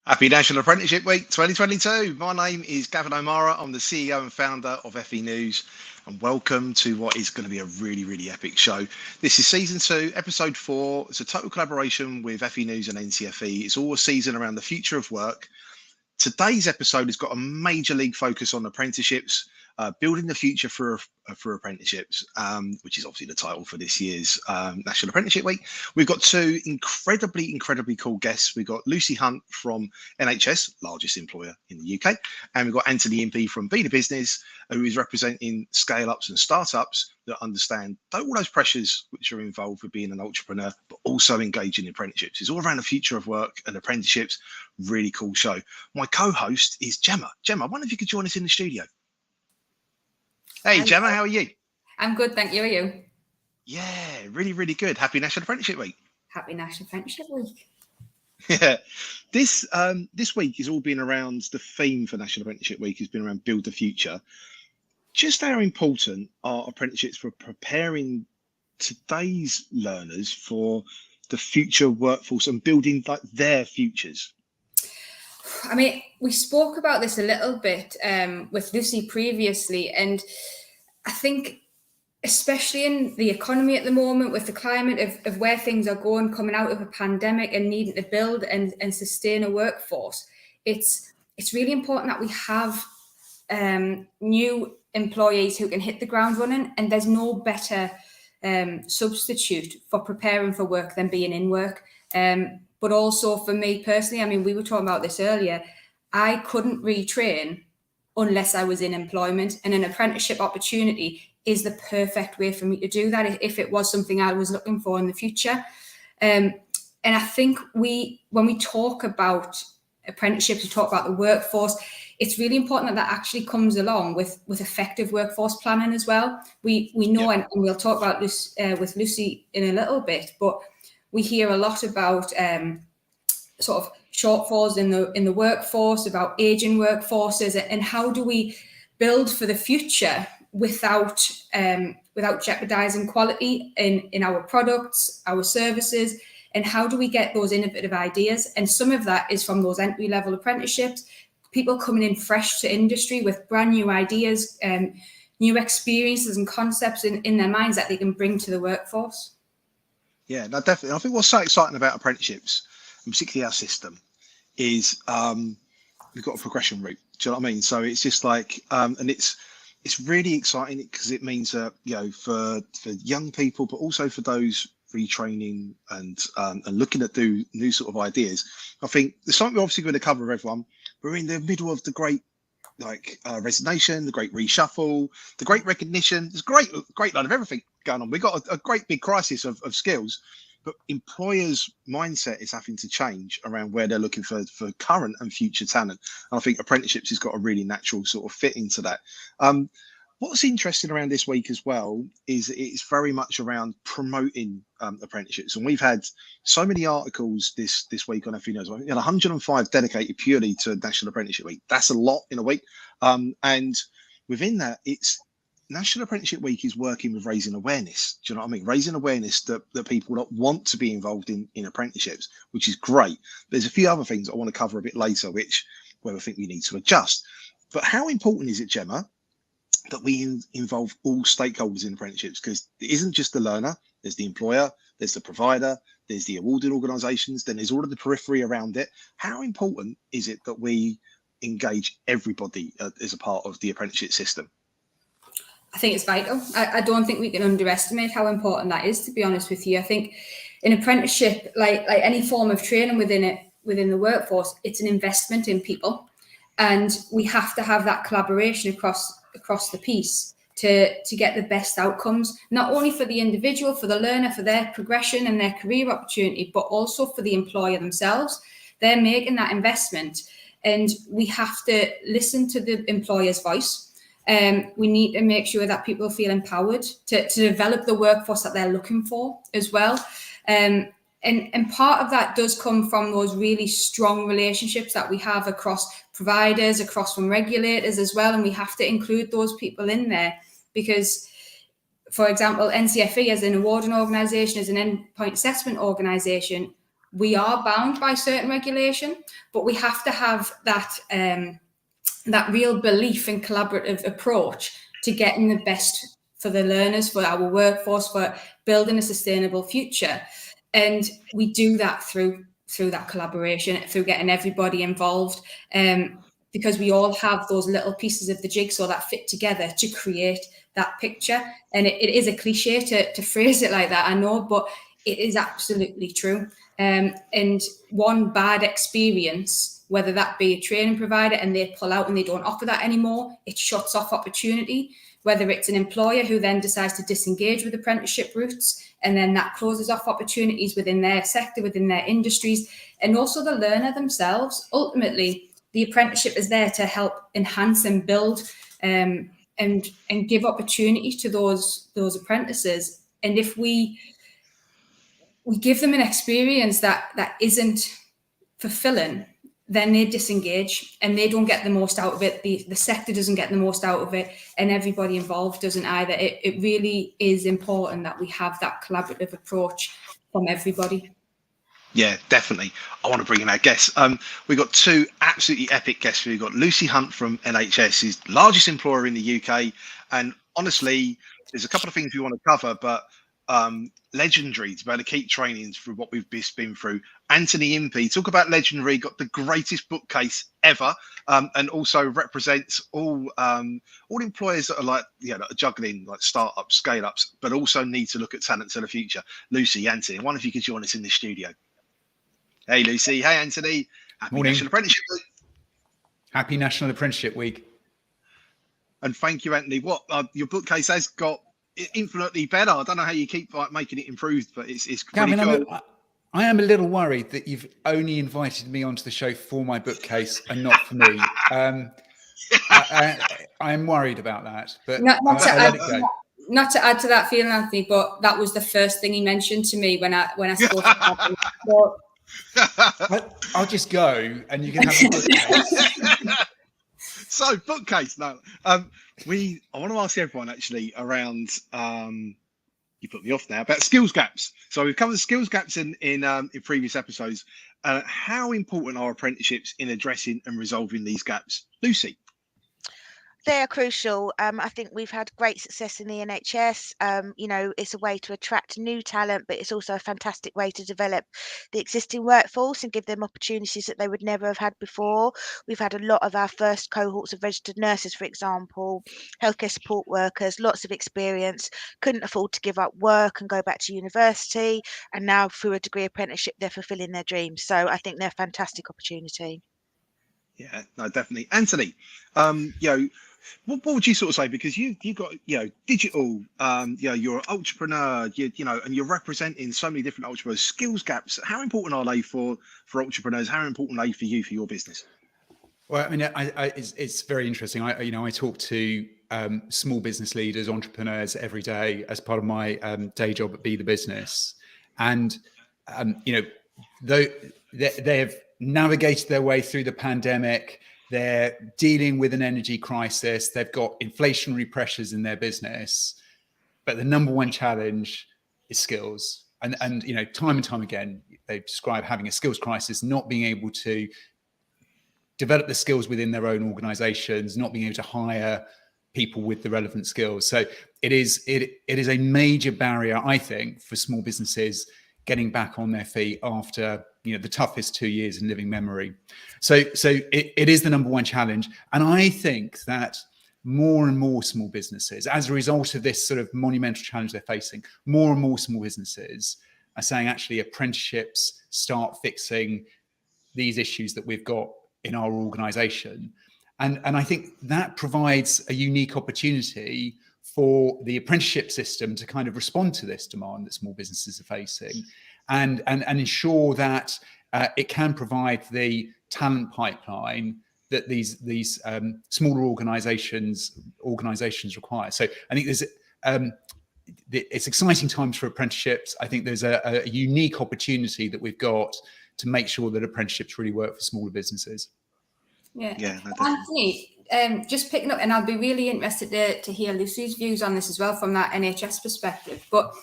Happy National Apprenticeship Week 2022. My name is Gavin O'Mara. I'm the CEO and founder of FE News, and welcome to what is going to be a really epic show. This is season 2, episode 4. It's a total collaboration with FE News and NCFE. It's all a season around the future of work. Today's episode has got a major league focus on apprenticeships, building the future for apprenticeships, which is obviously the title for this year's National Apprenticeship Week. We've got two incredibly cool guests. We've got Lucy Hunt from NHS, largest employer in the UK, and we've got Anthony Impey from Be The Business, who is representing scale-ups and startups that understand all those pressures which are involved with being an entrepreneur, but also engaging in apprenticeships. It's all around the future of work and apprenticeships. Really cool show. My co-host is Gemma. Gemma, I wonder if you could join us in the studio. Hey, Hello. Gemma, how are you? I'm good, thank you. Are you? Yeah, really good. Happy National Apprenticeship Week. Happy National Apprenticeship Week. Yeah, this week has all been around the theme for National Apprenticeship Week has been around build the future. Just how important are apprenticeships for preparing today's learners for the future workforce and building their futures? I mean, we spoke about this a little bit with Lucy previously, and I think especially in the economy at the moment, with the climate of where things are going, coming out of a pandemic and needing to build and sustain a workforce, it's really important that we have new employees who can hit the ground running, and there's no better substitute for preparing for work than being in work. But also for me personally, I mean, we were talking about this earlier, I couldn't retrain unless I was in employment, and an apprenticeship opportunity is the perfect way for me to do that if it was something I was looking for in the future. And I think when we talk about apprenticeships, we talk about the workforce, it's really important that actually comes along with effective workforce planning as well. We know, and we'll talk about this with Lucy in a little bit, but we hear a lot about sort of shortfalls in the workforce, about aging workforces, and how do we build for the future without jeopardizing quality in our products, our services, and how do we get those innovative ideas? And some of that is from those entry-level apprenticeships, people coming in fresh to industry with brand new ideas, new experiences and concepts in their minds that they can bring to the workforce. Yeah, no, definitely. I think what's so exciting about apprenticeships, and particularly our system, is we've got a progression route. Do you know what I mean? So it's just like, and it's really exciting because it means that, you know, for young people, but also for those retraining and looking at new sort of ideas. I think there's something we're obviously going to cover with everyone. We're in the middle of the great resignation, the great reshuffle, the great recognition. There's a great line of everything going on. We've got a great big crisis of skills, but employers' mindset is having to change around where they're looking for current and future talent. And I think apprenticeships has got a really natural sort of fit into that. What's interesting around this week as well is it's very much around promoting apprenticeships. And we've had so many articles this week on FE News. We had 105 dedicated purely to National Apprenticeship Week. That's a lot in a week. And within that, it's National Apprenticeship Week is working with raising awareness. Do you know what I mean? Raising awareness that people that want to be involved in apprenticeships, which is great. There's a few other things I want to cover a bit later, where I think we need to adjust. But how important is it, Gemma, that we involve all stakeholders in apprenticeships? Because it isn't just the learner, there's the employer, there's the provider, there's the awarding organisations, then there's all of the periphery around it. How important is it that we engage everybody as a part of the apprenticeship system? I think it's vital. I don't think we can underestimate how important that is, to be honest with you. I think an apprenticeship, like any form of training within the workforce, it's an investment in people. And we have to have that collaboration across the piece to get the best outcomes, not only for the individual, for the learner, for their progression and their career opportunity, but also for the employer themselves. They're making that investment, and we have to listen to the employer's voice. We need to make sure that people feel empowered to develop the workforce that they're looking for as well. And part of that does come from those really strong relationships that we have across providers, across from regulators as well. And we have to include those people in there because, for example, NCFE as an awarding organisation, as an endpoint assessment organisation, we are bound by certain regulation, but we have to have that that real belief and collaborative approach to getting the best for the learners, for our workforce, for building a sustainable future. And we do that through that collaboration, through getting everybody involved, because we all have those little pieces of the jigsaw that fit together to create that picture. And it is a cliche to phrase it like that, I know, but it is absolutely true. And one bad experience, whether that be a training provider and they pull out and they don't offer that anymore, it shuts off opportunity. Whether it's an employer who then decides to disengage with apprenticeship routes, and then that closes off opportunities within their sector, within their industries, and also the learner themselves. Ultimately, the apprenticeship is there to help enhance and build and give opportunity to those apprentices. And if we give them an experience that isn't fulfilling, then they disengage and they don't get the most out of it. The sector doesn't get the most out of it, and everybody involved doesn't either. It really is important that we have that collaborative approach from everybody. Yeah, definitely. I want to bring in our guests. We've got two absolutely epic guests. We've got Lucy Hunt from NHS, who's the largest employer in the UK. And honestly, there's a couple of things we want to cover, but legendary to be able to keep training through what we've just been through. Anthony Impey, talk about legendary, got the greatest bookcase ever, and also represents all employers that are like, that are juggling like startups, scale ups, but also need to look at talent to the future. Lucy, Anthony, I wonder if you could join us in the studio. Hey Lucy, hey Anthony, happy Morning. National Apprenticeship Week. Happy National Apprenticeship Week. And thank you, Anthony. What your bookcase has got infinitely better. I don't know how you keep like making it improved, but it's Gavin, really cool. I am a little worried that you've only invited me onto the show for my bookcase and not for me. I'm worried about that, but I'll let it go. Not to add to that feeling, Anthony, but that was the first thing he mentioned to me when I spoke to him. So, I'll just go and you can have the bookcase. So bookcase. No, I want to ask everyone actually around. You put me off now about skills gaps. So we've covered skills gaps in previous episodes. How important are apprenticeships in addressing and resolving these gaps, Lucy? They are crucial. I think we've had great success in the NHS. It's a way to attract new talent, but it's also a fantastic way to develop the existing workforce and give them opportunities that they would never have had before. We've had a lot of our first cohorts of registered nurses, for example, healthcare support workers, lots of experience, couldn't afford to give up work and go back to university. And now through a degree apprenticeship, they're fulfilling their dreams. So I think they're a fantastic opportunity. Yeah, no, definitely. Anthony, what would you sort of say? Because you've got, digital, you're an entrepreneur, and you're representing so many different entrepreneurs. Skills gaps, how important are they for entrepreneurs? How important are they for you, for your business? Well, I mean, it's very interesting. I talk to small business leaders, entrepreneurs every day as part of my day job at Be the Business. And, though they have navigated their way through the pandemic, they're dealing with an energy crisis, they've got inflationary pressures in their business, but the number one challenge is skills. And time and time again, they describe having a skills crisis, not being able to develop the skills within their own organizations, not being able to hire people with the relevant skills. So it is a major barrier, I think, for small businesses getting back on their feet after the toughest 2 years in living memory. So it is the number one challenge. And I think that more and more small businesses, as a result of this sort of monumental challenge they're facing, more and more small businesses are saying, actually, apprenticeships start fixing these issues that we've got in our organization. And I think that provides a unique opportunity for the apprenticeship system to kind of respond to this demand that small businesses are facing, and ensure that it can provide the talent pipeline that these smaller organizations require. So I think it's exciting times for apprenticeships. I think there's a unique opportunity that we've got to make sure that apprenticeships really work for smaller businesses. Yeah, Anthony, just picking up, and I'll be really interested to hear Lucy's views on this as well from that NHS perspective. But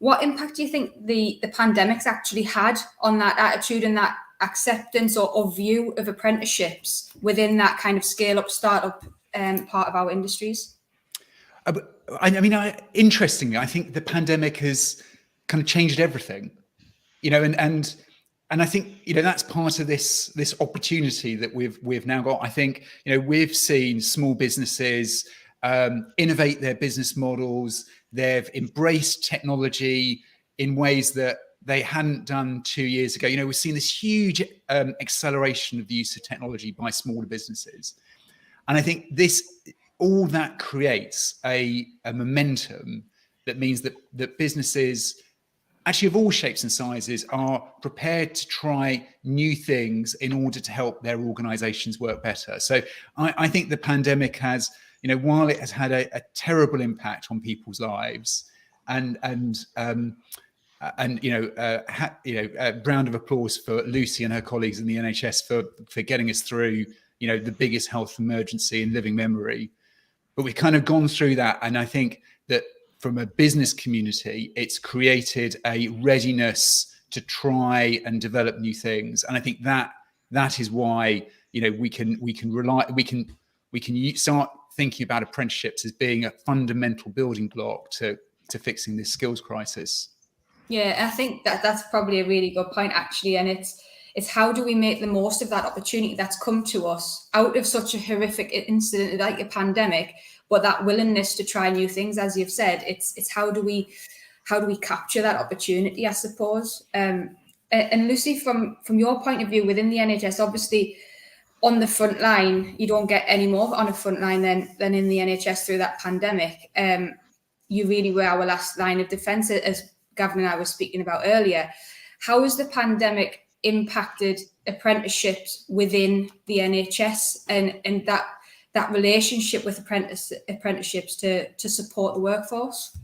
what impact do you think the pandemic's actually had on that attitude and that acceptance or view of apprenticeships within that kind of scale-up startup part of our industries? Interestingly, I think the pandemic has kind of changed everything, and I think that's part of this opportunity that we've now got. I think we've seen small businesses innovate their business models. They've embraced technology in ways that they hadn't done 2 years ago. We've seen this huge acceleration of the use of technology by smaller businesses, and I think all that creates a momentum that means that businesses, actually of all shapes and sizes, are prepared to try new things in order to help their organizations work better. So I think the pandemic has, while it has had a terrible impact on people's lives, and a round of applause for Lucy and her colleagues in the NHS for getting us through, the biggest health emergency in living memory. But we've kind of gone through that, and I think that from a business community, it's created a readiness to try and develop new things. And I think that is why we can start thinking about apprenticeships as being a fundamental building block to fixing this skills crisis. Yeah, I think that's probably a really good point, actually, and it's how do we make the most of that opportunity that's come to us out of such a horrific incident like a pandemic, but that willingness to try new things, as you've said, it's how do we capture that opportunity, I suppose. And Lucy, from your point of view within the NHS, obviously on the front line, you don't get any more on a front line than in the NHS through that pandemic. You really were our last line of defence, as Gavin and I were speaking about earlier. How has the pandemic impacted apprenticeships within the NHS and that relationship with apprenticeships to support the workforce?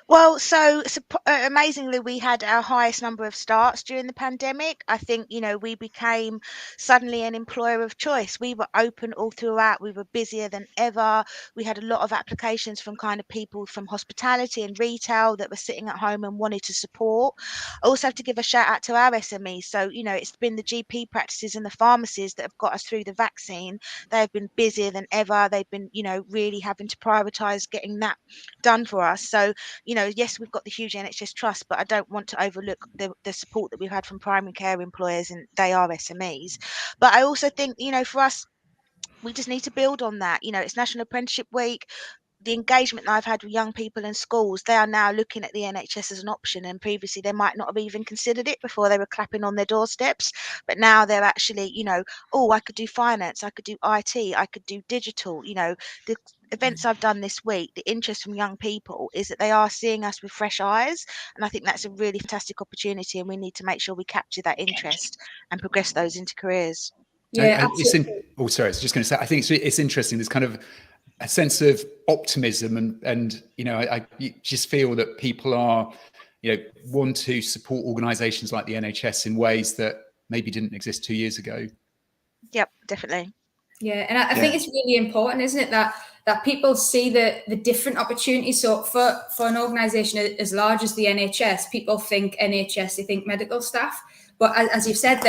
Well, so amazingly, we had our highest number of starts during the pandemic. I think, we became suddenly an employer of choice. We were open all throughout. We were busier than ever. We had a lot of applications from kind of people from hospitality and retail that were sitting at home and wanted to support. I also have to give a shout out to our SMEs. So, it's been the GP practices and the pharmacies that have got us through the vaccine. They've been busier than ever. They've been, really having to prioritise getting that done for us. So, yes, we've got the huge NHS trust, but I don't want to overlook the support that we've had from primary care employers, and they are SMEs. But I also think, for us, we just need to build on that. It's National Apprenticeship Week. The engagement that I've had with young people in schools, they are now looking at the NHS as an option, and previously they might not have even considered it before they were clapping on their doorsteps, but now they're actually, oh, I could do finance, I could do IT, I could do digital. The events I've done this week, the interest from young people is that they are seeing us with fresh eyes, and I think that's a really fantastic opportunity, and we need to make sure we capture that interest and progress those into careers. Yeah, absolutely. I was just going to say, I think it's interesting. There's kind of a sense of optimism, and I just feel that people are, want to support organisations like the NHS in ways that maybe didn't exist 2 years ago. Yep, definitely. Yeah, and I think it's really important, isn't it, that people see the different opportunities. So for an organisation as large as the NHS, people think NHS, they think medical staff, but as you've said,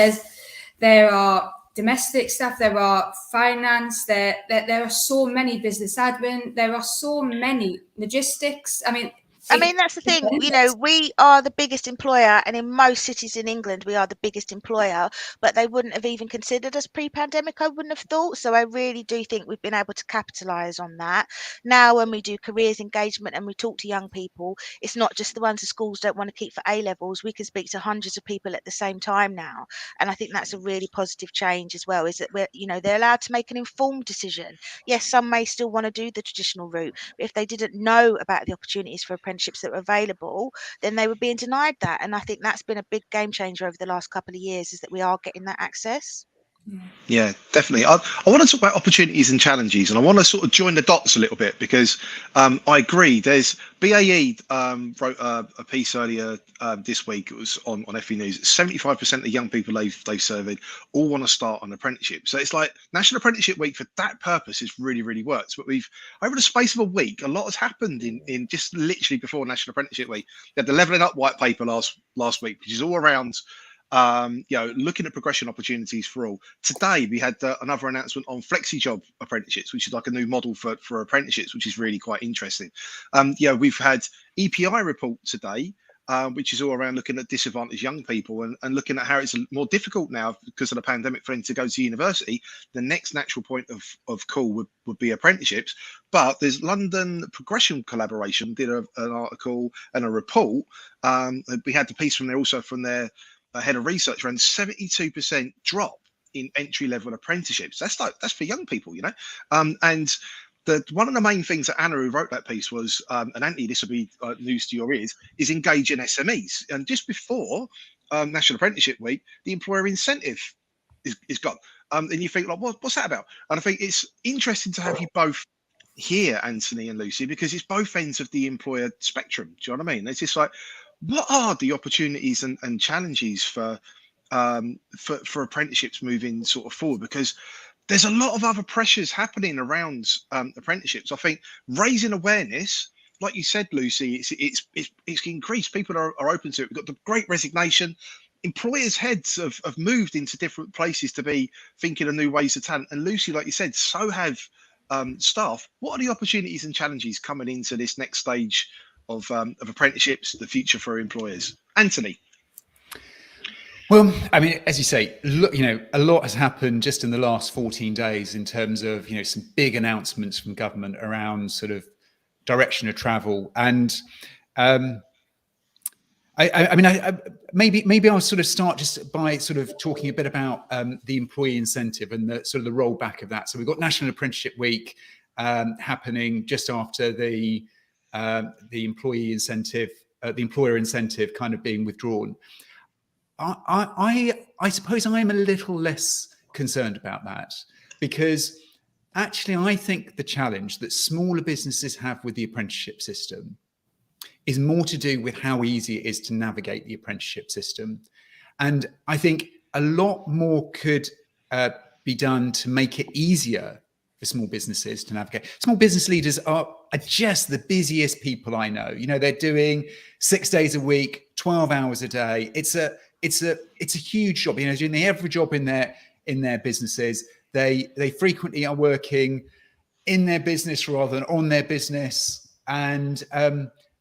there are domestic staff, there are finance, there are so many business admin, there are so many logistics. That's the thing, we are the biggest employer, and in most cities in England, we are the biggest employer, but they wouldn't have even considered us pre-pandemic, I wouldn't have thought. So I really do think we've been able to capitalise on that. Now, when we do careers engagement and we talk to young people, it's not just the ones the schools don't want to keep for A-levels. We can speak to hundreds of people at the same time now. And I think that's a really positive change as well, is that they're allowed to make an informed decision. Yes, some may still want to do the traditional route, but if they didn't know about the opportunities for apprenticeships that were available, then they were being denied that. And I think that's been a big game changer over the last couple of years, is that we are getting that access. Yeah, definitely. I want to talk about opportunities and challenges, and I want to sort of join the dots a little bit because I agree. There's BAE wrote a piece earlier this week. It was on FE News. 75% of young people they've surveyed all want to start an apprenticeship. So it's like National Apprenticeship Week for that purpose has really, really worked. But we've over the space of a week, a lot has happened in just literally before National Apprenticeship Week. We had the Levelling Up white paper last week, which is all around looking at progression opportunities for all. Today we had another announcement on flexi job apprenticeships, which is like a new model for apprenticeships, which is really quite interesting. We've had EPI report today, which is all around looking at disadvantaged young people and looking at how it's more difficult now because of the pandemic for them to go to university. The next natural point of call would be apprenticeships. But there's London Progression Collaboration did an article and a report. We had the piece from there also from their head of research around 72% drop in entry-level apprenticeships. That's for young people, you know. And one of the main things that Anna, who wrote that piece, was, and Anthony, this will be news to your ears, is engaging SMEs. And just before National Apprenticeship Week, the employer incentive is gone. And you think, like, what's that about? And I think it's interesting to have you both here, Anthony and Lucy, because it's both ends of the employer spectrum. Do you know what I mean? It's just like, what are the opportunities and challenges for apprenticeships moving sort of forward? Because there's a lot of other pressures happening around apprenticeships. I think raising awareness, like you said, Lucy, it's increased. People are open to it. We've got the Great Resignation. Employers' heads have moved into different places to be thinking of new ways of talent. And Lucy, like you said, so have staff. What are the opportunities and challenges coming into this next stage of apprenticeships, the future for employers? Anthony. Well, I mean, as you say, look, a lot has happened just in the last 14 days in terms of, some big announcements from government around sort of direction of travel. And maybe I'll sort of start just by sort of talking a bit about the employee incentive and the sort of the rollback of that. So we've got National Apprenticeship Week happening just after the employee incentive, the employer incentive kind of being withdrawn. I suppose I'm a little less concerned about that, because actually I think the challenge that smaller businesses have with the apprenticeship system is more to do with how easy it is to navigate the apprenticeship system. And I think a lot more could be done to make it easier for small businesses to navigate. Small business leaders are just the busiest people I know. They're doing 6 days a week, 12 hours a day. It's a huge job. Doing every job in their businesses. They frequently are working in their business rather than on their business, and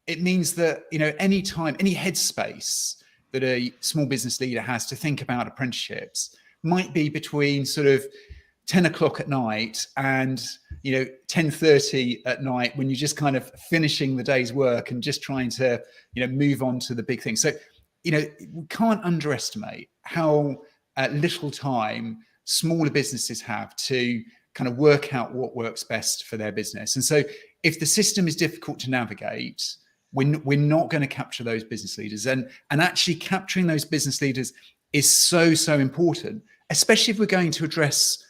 it means that any time, any headspace that a small business leader has to think about apprenticeships might be between sort of 10 o'clock at night and 10:30 at night, when you're just kind of finishing the day's work and just trying to move on to the big thing. So we can't underestimate how little time smaller businesses have to kind of work out what works best for their business. And so if the system is difficult to navigate, we're not going to capture those business leaders. And actually capturing those business leaders is so important, especially if we're going to address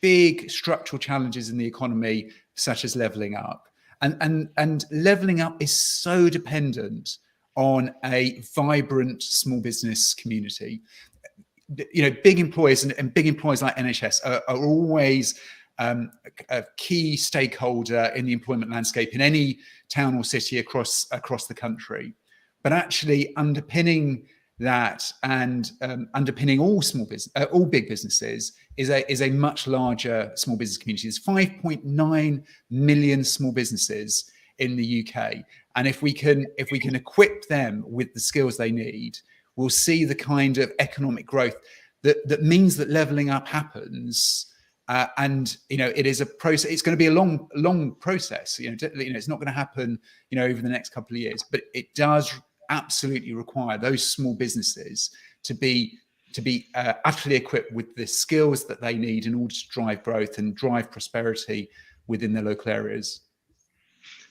big structural challenges in the economy, such as levelling up. And levelling up is so dependent on a vibrant small business community. Big employers and big employers like NHS are always a key stakeholder in the employment landscape in any town or city across the country. But actually underpinning that and underpinning all all big businesses is a much larger small business community. There's 5.9 million small businesses in the UK, and if we can equip them with the skills they need, we'll see the kind of economic growth that means that levelling up happens. And it is a process. It's going to be a long process. It's not going to happen over the next couple of years, but it does absolutely require those small businesses to be utterly equipped with the skills that they need in order to drive growth and drive prosperity within their local areas.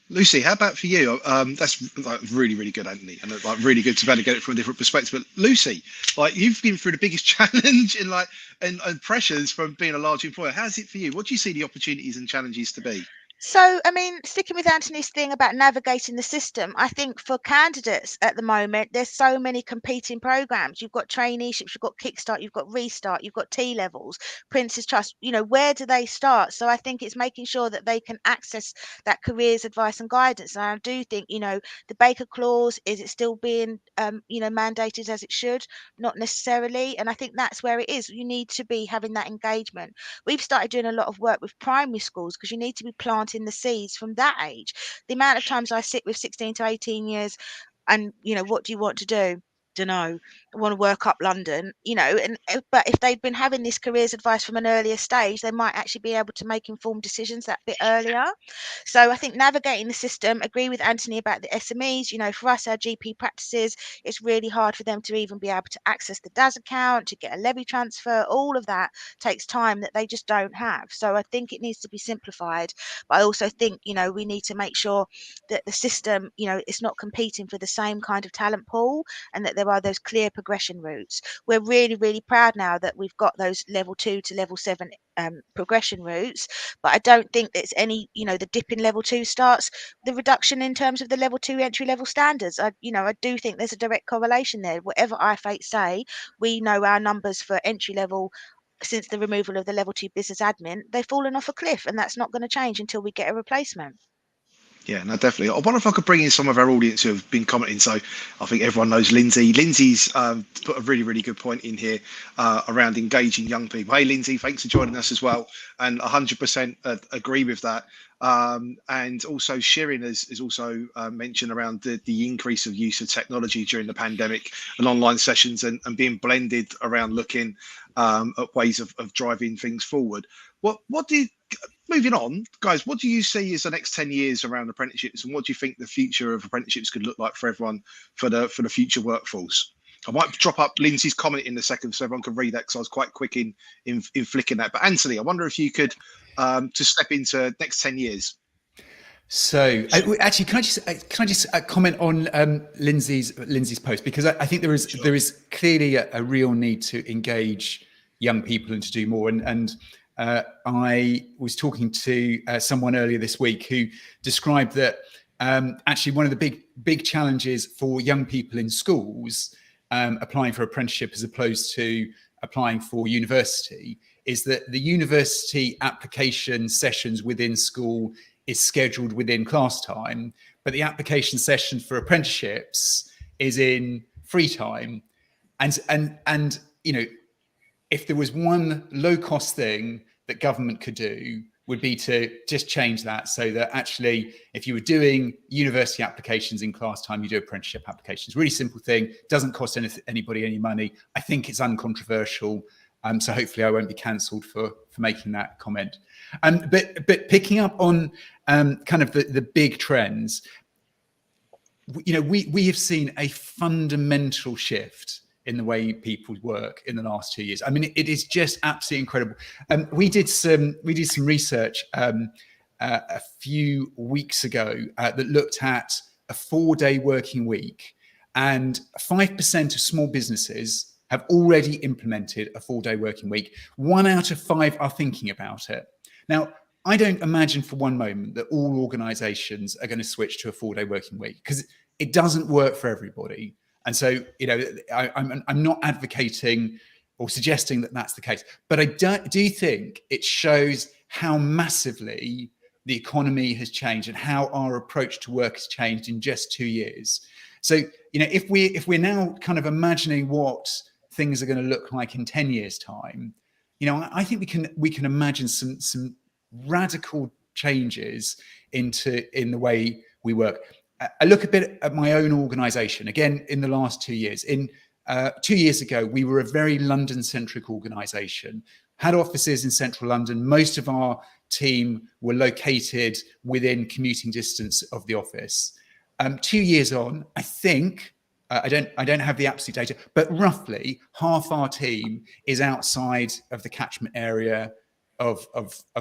Lucy, how about for you? That's like really, really good, Anthony, and like really good to be able to get it from a different perspective. But Lucy, like you've been through the biggest challenge in like and pressures from being a large employer. How's it for you? What do you see the opportunities and challenges to be? So, I mean, sticking with Anthony's thing about navigating the system, I think for candidates at the moment, there's so many competing programs. You've got traineeships, you've got Kickstart, you've got Restart, you've got T levels, Prince's Trust. Where do they start? So, I think it's making sure that they can access that careers advice and guidance. And I do think, the Baker Clause, is it still being, mandated as it should? Not necessarily. And I think that's where it is. You need to be having that engagement. We've started doing a lot of work with primary schools because you need to be planting the seeds from that age. The amount of times I sit with 16 to 18 years and, what do you want to do? Don't know. I want to work up London, but if they've been having this careers advice from an earlier stage, they might actually be able to make informed decisions that bit earlier. So I think navigating the system, agree with Anthony about the SMEs. For us, our GP practices, it's really hard for them to even be able to access the DAS account, to get a levy transfer. All of that takes time that they just don't have. So I think it needs to be simplified. But I also think, we need to make sure that the system, it's not competing for the same kind of talent pool, and that there are those clear progression routes. We're really, really proud now that we've got those level 2 to level 7 progression routes, but I don't think it's any, the dip in level 2 starts the reduction in terms of the level 2 entry level standards. I do think there's a direct correlation there. Whatever I8 say, we know our numbers for entry level since the removal of the level 2 business admin, they've fallen off a cliff, and that's not going to change until we get a replacement. Yeah, no, definitely. I wonder if I could bring in some of our audience who have been commenting. So I think everyone knows Lindsay. Lindsay's put a really, really good point in here around engaging young people. Hey, Lindsay, thanks for joining us as well. And 100% agree with that. And also Shirin has also mentioned around the increase of use of technology during the pandemic and online sessions and being blended around looking at ways of driving things forward. Moving on, guys, what do you see as the next 10 years around apprenticeships, and what do you think the future of apprenticeships could look like for everyone for the future workforce? I might drop up Lindsay's comment in a second so everyone can read that, because I was quite quick in flicking that. But Anthony, I wonder if you could to step into next 10 years. So actually, can I just comment on Lindsay's post, because I think there is clearly a real need to engage young people and to do more. And I was talking to someone earlier this week who described that actually one of the big challenges for young people in schools applying for apprenticeship as opposed to applying for university is that the university application sessions within school is scheduled within class time, but the application session for apprenticeships is in free time. And if there was one low-cost thing that government could do, would be to just change that so that actually, if you were doing university applications in class time, you do apprenticeship applications. Really simple thing, doesn't cost anybody any money. I think it's uncontroversial. So hopefully I won't be cancelled for making that comment. But picking up on kind of the big trends, we have seen a fundamental shift in the way people work in the last 2 years. I mean, it is just absolutely incredible. We did some research a few weeks ago that looked at a 4-day working week, and 5% of small businesses have already implemented a 4-day working week. 1 out of 5 are thinking about it. Now, I don't imagine for one moment that all organizations are going to switch to a 4-day working week, because it doesn't work for everybody. And so, I'm not advocating or suggesting that that's the case, but I do think it shows how massively the economy has changed and how our approach to work has changed in just 2 years. So, if we're now kind of imagining what things are going to look like in 10 years' time, I think we can imagine some radical changes in the way we work. I look a bit at my own organisation, again, in the last 2 years. 2 years ago, we were a very London-centric organisation, had offices in central London. Most of our team were located within commuting distance of the office. 2 years on, I think, I don't have the absolute data, but roughly half our team is outside of the catchment area of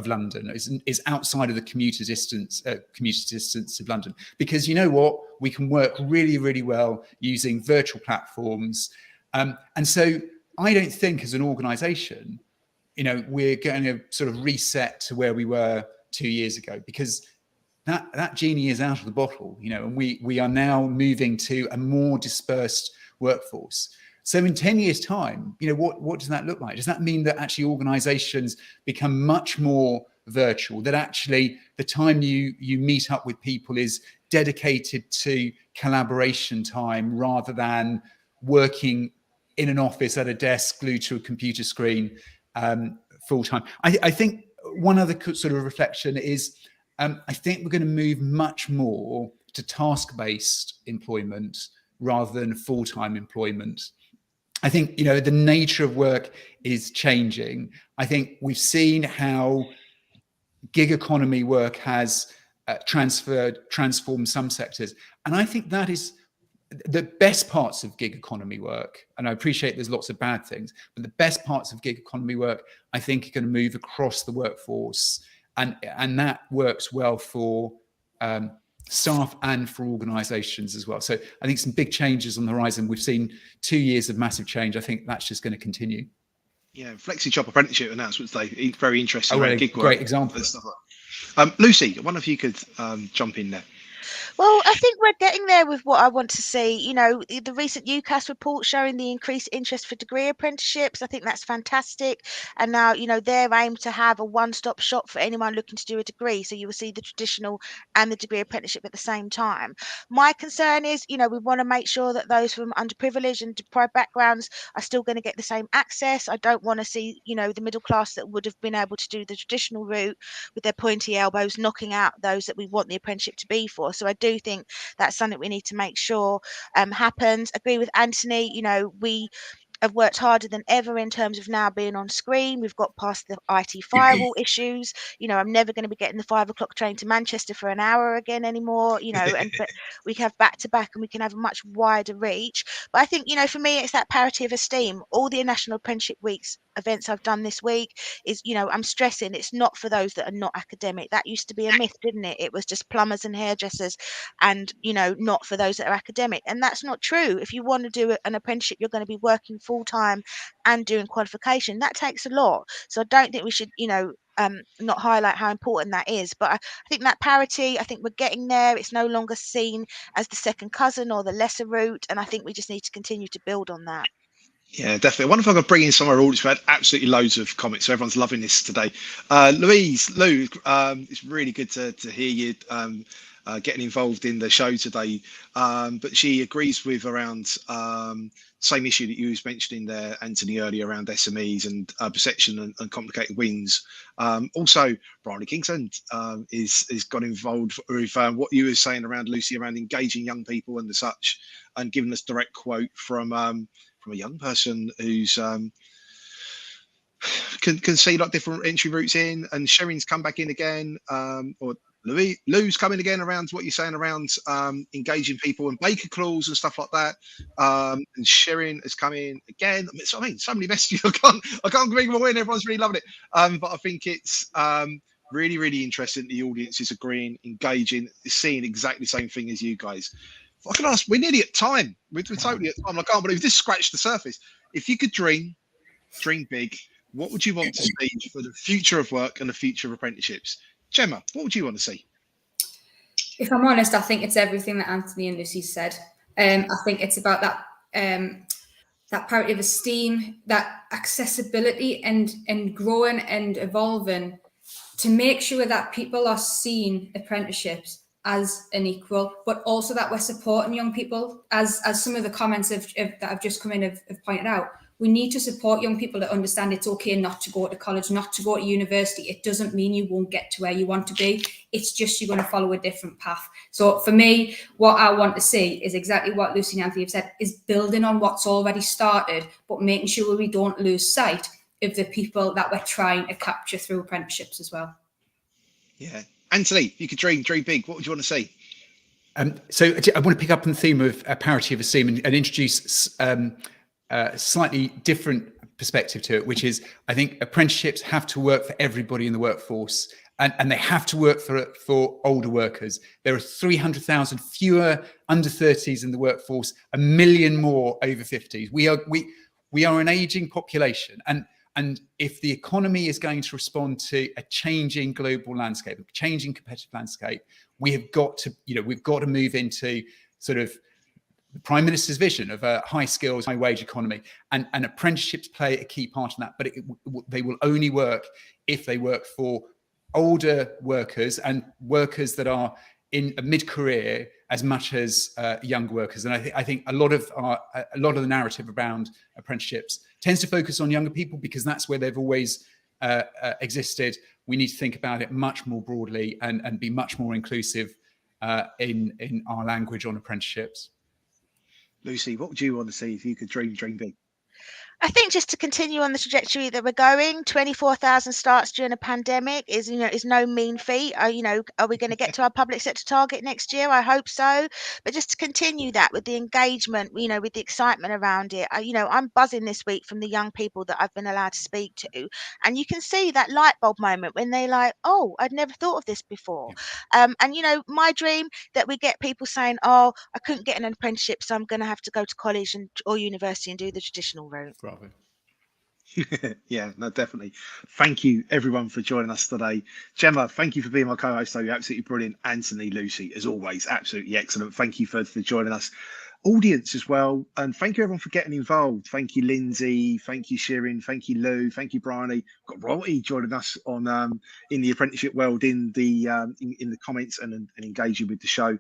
London, is outside of the commuter distance of London, because you know what, we can work really, really well using virtual platforms, and so I don't think as an organisation, we're going to sort of reset to where we were 2 years ago, because that genie is out of the bottle, and we are now moving to a more dispersed workforce. So in 10 years' time, what does that look like? Does that mean that actually organizations become much more virtual, that actually the time you meet up with people is dedicated to collaboration time rather than working in an office at a desk glued to a computer screen full time? I think one other sort of reflection is, I think we're going to move much more to task-based employment rather than full-time employment. I think, the nature of work is changing. I think we've seen how gig economy work has transformed some sectors. And I think that is the best parts of gig economy work. And I appreciate there's lots of bad things, but the best parts of gig economy work, I think, are going to move across the workforce. And that works well for staff and for organizations as well. So I think some big changes on the horizon. We've seen 2 years of massive change. I think that's just going to continue. Yeah, FlexiJob apprenticeship announcements, very interesting. Gig work, great example. Stuff like that. Lucy, one of you could jump in there. Well, I think we're getting there with what I want to see. The recent UCAS report showing the increased interest for degree apprenticeships, I think that's fantastic. And now, they're aimed to have a one-stop shop for anyone looking to do a degree. So you will see the traditional and the degree apprenticeship at the same time. My concern is, we want to make sure that those from underprivileged and deprived backgrounds are still going to get the same access. I don't want to see, the middle class that would have been able to do the traditional route with their pointy elbows knocking out those that we want the apprenticeship to be for. So I do think that's something we need to make sure happens. Agree with Anthony, we have worked harder than ever in terms of now being on screen. We've got past the IT firewall issues. I'm never going to be getting the 5 o'clock train to Manchester for an hour again anymore, but we can have back to back and we can have a much wider reach. But I think, for me, it's that parity of esteem. All the National Apprenticeship Weeks events I've done this week is, I'm stressing it's not for those that are not academic. That used to be a myth, didn't it? It was just plumbers and hairdressers and, not for those that are academic. And that's not true. If you want to do an apprenticeship, you're going to be working full time and doing qualification. That takes a lot. So I don't think we should, not highlight how important that is. But I think that parity, I think we're getting there. It's no longer seen as the second cousin or the lesser route. And I think we just need to continue to build on that. Yeah, definitely. I wonder if I could bring in some of our audience. We've had absolutely loads of comments, so everyone's loving this today. Lou, it's really good to hear you getting involved in the show today. But she agrees with around same issue that you was mentioning there, Anthony, earlier around SMEs and perception and complicated wins. Also, Bryony Kingston is got involved with what you were saying around, Lucy, around engaging young people and the such, and giving us direct quote from a young person who's can see like different entry routes in, and Sherry's come back in again, or Lou's coming again around what you're saying around engaging people and Baker clause and stuff like that. And Sherry has come in again. So many messages. I can't bring them all in. Everyone's really loving it. But I think it's really, really interesting. The audience is agreeing, engaging, seeing exactly the same thing as you guys. If I can ask, we're nearly at time. We're totally at time. I can't believe this scratched the surface. If you could dream big, what would you want to see for the future of work and the future of apprenticeships? Gemma, what would you want to see? If I'm honest, I think it's everything that Anthony and Lucy said. I think it's about that that parity of esteem, that accessibility, and growing and evolving to make sure that people are seeing apprenticeships as an equal, but also that we're supporting young people, as some of the comments that have just come in have pointed out. We need to support young people to understand it's okay not to go to college, not to go to university. It doesn't mean you won't get to where you want to be. It's just you're going to follow a different path. So for me, what I want to see is exactly what Lucy and Anthony have said, is building on what's already started, but making sure we don't lose sight of the people that we're trying to capture through apprenticeships as well. Yeah. Anthony, you could dream big. What would you want to see? So I want to pick up on the theme of parity of esteem and introduce slightly different perspective to it, which is I think apprenticeships have to work for everybody in the workforce, and they have to work for older workers. There are 300,000 fewer under 30s in the workforce, 1 million more over 50s. We are an aging population, and if the economy is going to respond to a changing global landscape, a changing competitive landscape, we have got to, we've got to move into sort of the Prime Minister's vision of a high skills, high wage economy, and apprenticeships play a key part in that. But they will only work if they work for older workers and workers that are in a mid-career as much as young workers. And I think a lot of the narrative around apprenticeships tends to focus on younger people because that's where they've always existed. We need to think about it much more broadly and be much more inclusive in our language on apprenticeships. Lucy, what would you want to see if you could dream big? I think just to continue on the trajectory that we're going, 24,000 starts during a pandemic is no mean feat. Are we going to get to our public sector target next year? I hope so. But just to continue that with the engagement, with the excitement around it, I'm buzzing this week from the young people that I've been allowed to speak to, and you can see that light bulb moment when they're like, "Oh, I'd never thought of this before." And my dream that we get people saying, "Oh, I couldn't get an apprenticeship, so I'm going to have to go to college or university and do the traditional route." Bravo. Yeah, no, definitely. Thank you everyone for joining us today. Gemma, thank you for being my co-host. So you're absolutely brilliant. Anthony, Lucy, as always, absolutely excellent. Thank you for joining us. Audience as well, and thank you everyone for getting involved. Thank you, Lindsay. Thank you, Shirin. Thank you, Lou. Thank you, Bryony. We've got Royalty joining us on in the apprenticeship world in the comments and engaging with the show.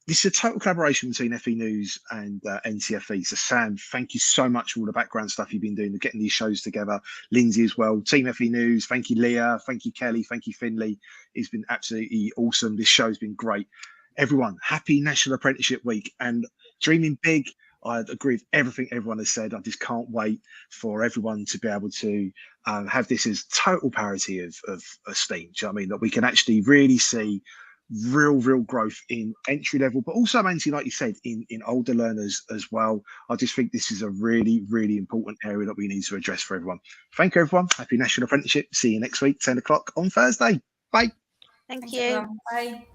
This is a total collaboration between FE News and NCFE. So Sam, thank you so much for all the background stuff you've been doing, getting these shows together. Lindsay as well, Team FE News. Thank you, Leah. Thank you, Kelly. Thank you, Finley. It's been absolutely awesome. This show's been great. Everyone, happy National Apprenticeship Week and dreaming big. I agree with everything everyone has said. I just can't wait for everyone to be able to have this as total parity of esteem. Do you know what I mean? That we can actually really see real growth in entry level, but also, Nancy, like you said, in older learners as well. I just think this is a really important area that we need to address for everyone. Thank you, everyone. Happy National Apprenticeship. See you next week, 10 o'clock on Thursday. Bye. Thank you. Bye.